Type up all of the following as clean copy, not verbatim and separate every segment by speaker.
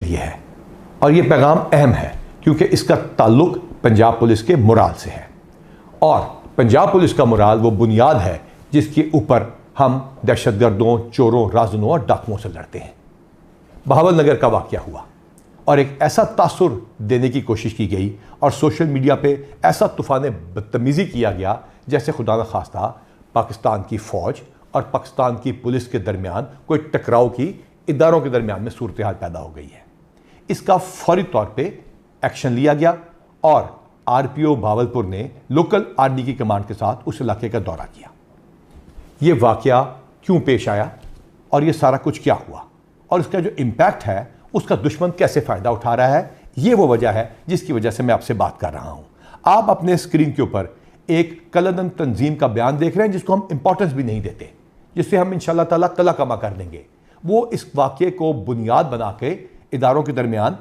Speaker 1: ये है और ये पैगाम अहम है क्योंकि इसका ताल्लुक पंजाब पुलिस के मोराल से है और पंजाब पुलिस का मोराल वो बुनियाद है जिसके ऊपर हम दहशतगर्दों, चोरों, राजनों और डाकुओं से लड़ते हैं। बहावल नगर का वाक़या हुआ और एक ऐसा तासुर देने की कोशिश की गई और सोशल मीडिया पे ऐसा तूफ़ान बदतमीज़ी किया गया जैसे खुदा न खास्ता पाकिस्तान की फ़ौज और पाकिस्तान की पुलिस के दरमियान कोई टकराव की इदारों के दरमियान में सूरत हाल पैदा हो गई है। इसका फौरी तौर पे एक्शन लिया गया और आरपीओ भावलपुर ने लोकल आर्मी की कमांड के साथ उस इलाके का दौरा किया। ये वाक़या क्यों पेश आया और ये सारा कुछ क्या हुआ और इसका जो इम्पैक्ट है उसका दुश्मन कैसे फ़ायदा उठा रहा है, ये वो वजह है जिसकी वजह से मैं आपसे बात कर रहा हूँ। आप अपने स्क्रीन के ऊपर एक कलदन तंजीम का बयान देख रहे हैं जिसको हम इंपॉर्टेंस भी नहीं देते, जिससे हम इंशाल्लाह ताला कला कमा कर देंगे। वो इस वाक़े को बुनियाद बना के इदारों के दरमियान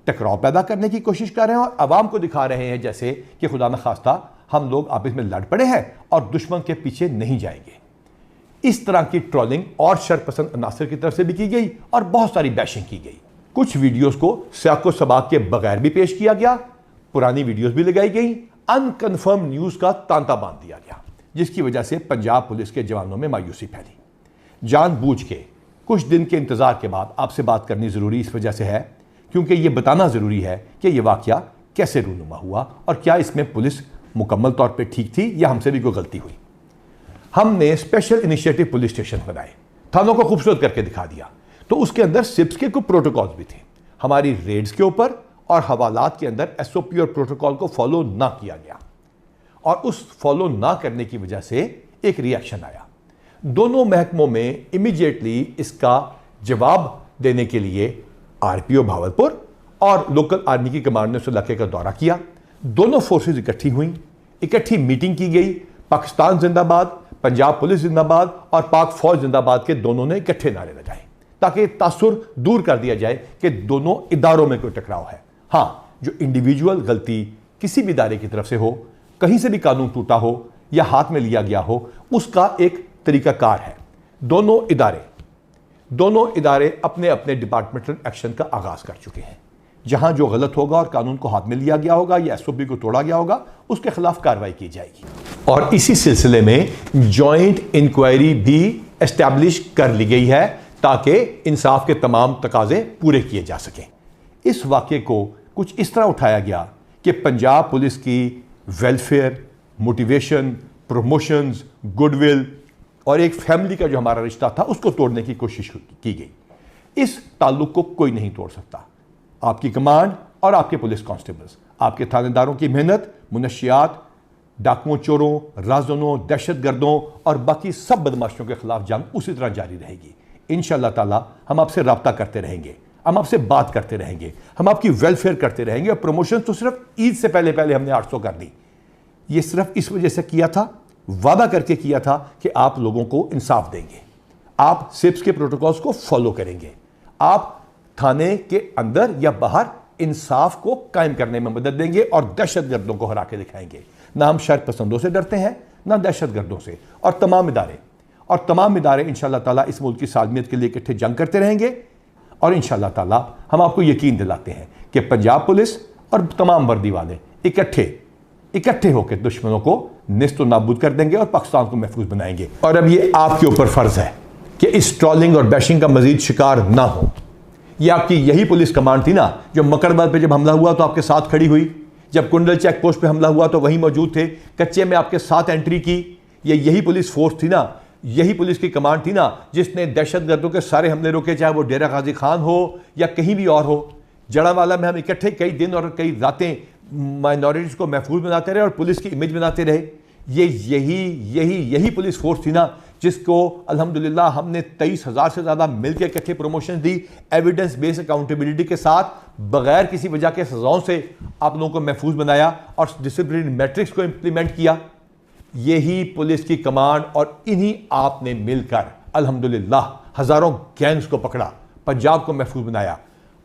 Speaker 1: टकराव पैदा करने की कोशिश कर रहे हैं और आवाम को दिखा रहे हैं जैसे कि खुदा न खास्ता हम लोग आपस में लड़ पड़े हैं और दुश्मन के पीछे नहीं जाएंगे। इस तरह की ट्रोलिंग और शरपसंद अनासर की तरफ से भी की गई और बहुत सारी बैशिंग की गई। कुछ वीडियोस को सियाको सबाक के बगैर भी पेश किया गया, पुरानी वीडियोस भी लगाई गई, अनकन्फर्म न्यूज़ का तांता बांध दिया गया जिसकी वजह से पंजाब पुलिस के जवानों में मायूसी फैली। जानबूझ के कुछ दिन के इंतजार के बाद आपसे बात करनी ज़रूरी इस वजह से है क्योंकि ये बताना ज़रूरी है कि यह वाक़या कैसे रूनुमा हुआ और क्या इसमें पुलिस मुकम्मल तौर पे ठीक थी या हमसे भी कोई गलती हुई। हमने स्पेशल इनिशिएटिव पुलिस स्टेशन बनाए, थानों को खूबसूरत करके दिखा दिया, तो उसके अंदर सिप्स के कुछ प्रोटोकॉल्स भी थे। हमारी रेड्स के ऊपर और हवालात के अंदर एसओपी और प्रोटोकॉल को फॉलो ना किया गया और उस फॉलो ना करने की वजह से एक रिएक्शन आया। दोनों महकमों में इमीडिएटली इसका जवाब देने के लिए आरपीओ भावलपुर और लोकल आर्मी की कमांड ने उस इलाके का दौरा किया। दोनों फोर्सेज इकट्ठी हुई, इकट्ठी मीटिंग की गई। पाकिस्तान जिंदाबाद, पंजाब पुलिस जिंदाबाद और पाक फौज जिंदाबाद के दोनों ने इकट्ठे नारे लगाए ताकि तासुर दूर कर दिया जाए कि दोनों इदारों में कोई टकराव है। हाँ, जो इंडिविजुअल गलती किसी भी इदारे की तरफ से हो, कहीं से भी कानून टूटा हो या हाथ में लिया गया हो, उसका एक तरीकाकार है। दोनों इदारे अपने अपने डिपार्टमेंटल एक्शन का आगाज कर चुके हैं। जहां जो गलत होगा और कानून को हाथ में लिया गया होगा या एसओपी को तोड़ा गया होगा उसके खिलाफ कार्रवाई की जाएगी और इसी सिलसिले में जॉइंट इंक्वायरी भी एस्टैब्लिश कर ली गई है ताकि इंसाफ के तमाम तकाजे पूरे किए जा सकें। इस वाक़े को कुछ इस तरह उठाया गया कि पंजाब पुलिस की वेलफेयर, मोटिवेशन, प्रमोशंस, गुडविल और एक फैमिली का जो हमारा रिश्ता था उसको तोड़ने की कोशिश की गई। इस ताल्लुक को कोई नहीं तोड़ सकता। आपकी कमांड और आपके पुलिस कांस्टेबल्स, आपके थानेदारों की मेहनत मुनशियात, डाकुओं, चोरों, राजनों, दहशतगर्दों और बाकी सब बदमाशों के खिलाफ जंग उसी तरह जारी रहेगी। इंशाअल्लाह ताला हम आपसे रब्ता करते रहेंगे, हम आपसे बात करते रहेंगे, हम आपकी वेलफेयर करते रहेंगे। और प्रमोशन तो सिर्फ ईद से पहले पहले हमने 800 कर दी। ये सिर्फ इस वजह से किया था, वादा करके किया था कि आप लोगों को इंसाफ देंगे, आप सिप्स के प्रोटोकॉल्स को फॉलो करेंगे, आप थाने के अंदर या बाहर इंसाफ को कायम करने में मदद देंगे और दहशतगर्दों को हरा के दिखाएंगे। ना हम शर पसंदों से डरते हैं, ना दहशतगर्दों से। और तमाम इदारे इंशाअल्लाह ताला इस मुल्क की सालमियत के लिए इकट्ठे जंग करते रहेंगे और इंशाअल्लाह ताला हम आपको यकीन दिलाते हैं कि पंजाब पुलिस और तमाम वर्दी वाले इकट्ठे होकर दुश्मनों को निस्त व नाबूद कर देंगे और पाकिस्तान को महफूज बनाएंगे। और अब ये आपके ऊपर फर्ज है कि इस ट्रोलिंग और बैशिंग का मजीद शिकार ना हो। ये आपकी यही पुलिस कमांड थी ना जो मकरबाद पे जब हमला हुआ तो आपके साथ खड़ी हुई, जब कुंडल चेक पोस्ट पे हमला हुआ तो वहीं मौजूद थे, कच्चे में आपके साथ एंट्री की। ये यही पुलिस फोर्स थी ना, यही पुलिस की कमांड थी ना जिसने दहशतगर्दों के सारे हमले रोके, चाहे वो डेरा गाजी खान हो या कहीं भी और हो। जड़ावाला में हम इकट्ठे कई दिन और कई रातें माइनॉरिटीज़ को महफूज बनाते रहे और पुलिस की इमेज बनाते रहे। ये यही पुलिस फोर्स थी ना जिसको अल्हम्दुलिल्लाह हमने 23,000 से ज़्यादा मिलकर इकट्ठे प्रमोशन दी, एविडेंस बेस्ड अकाउंटेबिलिटी के साथ, बगैर किसी वजह के सजाओं से आप लोगों को महफूज बनाया और डिसिप्लिन मैट्रिक्स को इम्प्लीमेंट किया। यही पुलिस की कमांड और इन्हीं आपने मिलकर अल्हम्दुलिल्लाह हज़ारों गैंग्स को पकड़ा, पंजाब को महफूज बनाया।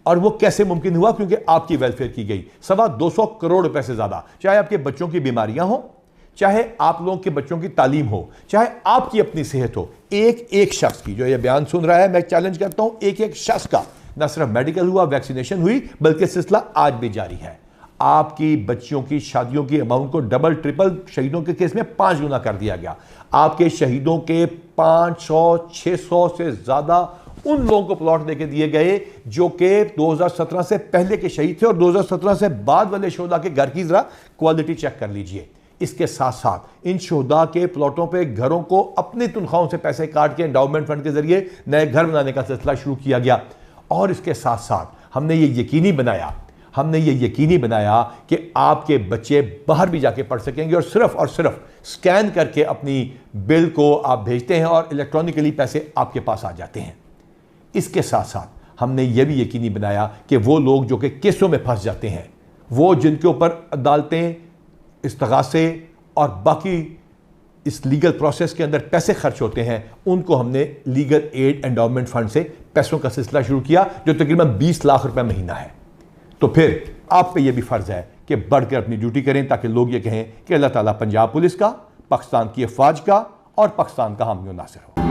Speaker 1: और वो कैसे मुमकिन हुआ? क्योंकि आपकी वेलफेयर की गई। 225 करोड़ रुपए से ज़्यादा, चाहे आपके बच्चों की बीमारियां हो, चाहे आप लोगों के बच्चों की तालीम हो, चाहे आपकी अपनी सेहत हो, एक एक शख्स की, जो ये बयान सुन रहा है मैं चैलेंज करता हूं, एक एक शख्स का न सिर्फ मेडिकल हुआ, वैक्सीनेशन हुई, बल्कि सिलसिला आज भी जारी है। आपकी बच्चियों की शादियों की अमाउंट को डबल ट्रिपल शहीदों के केस में 5 गुना कर दिया गया। आपके शहीदों के 500-600 से ज्यादा उन लोगों को प्लॉट देके दिए गए जो कि 2017 से पहले के शहीद थे, और 2017 से बाद वाले शोहदा के घर की जरा क्वालिटी चेक कर लीजिए। इसके साथ साथ इन शोहदा के प्लॉटों पे घरों को अपनी तनख्वाहों से पैसे काट के एंडाउमेंट फंड के जरिए नए घर बनाने का सिलसिला शुरू किया गया। और इसके साथ साथ हमने ये यकीनी बनाया कि आपके बच्चे बाहर भी जाके पढ़ सकेंगे, और सिर्फ स्कैन करके अपनी बिल को आप भेजते हैं और इलेक्ट्रॉनिकली पैसे आपके पास आ जाते हैं। इसके साथ साथ हमने यह भी यकीनी बनाया कि वो लोग जो कि केसों में फंस जाते हैं, वो जिनके ऊपर अदालतें, इस्तगासे और बाकी इस लीगल प्रोसेस के अंदर पैसे खर्च होते हैं, उनको हमने लीगल एड एंडाउमेंट फंड से पैसों का सिलसिला शुरू किया, जो तकरीबन 20 लाख रुपए महीना है। तो फिर आप पे यह भी फर्ज है कि बढ़कर अपनी ड्यूटी करें, ताकि लोग ये कहें कि अल्लाह ताला पंजाब पुलिस का, पाकिस्तान की अफवाज का और पाकिस्तान का हामी और नासिर हो।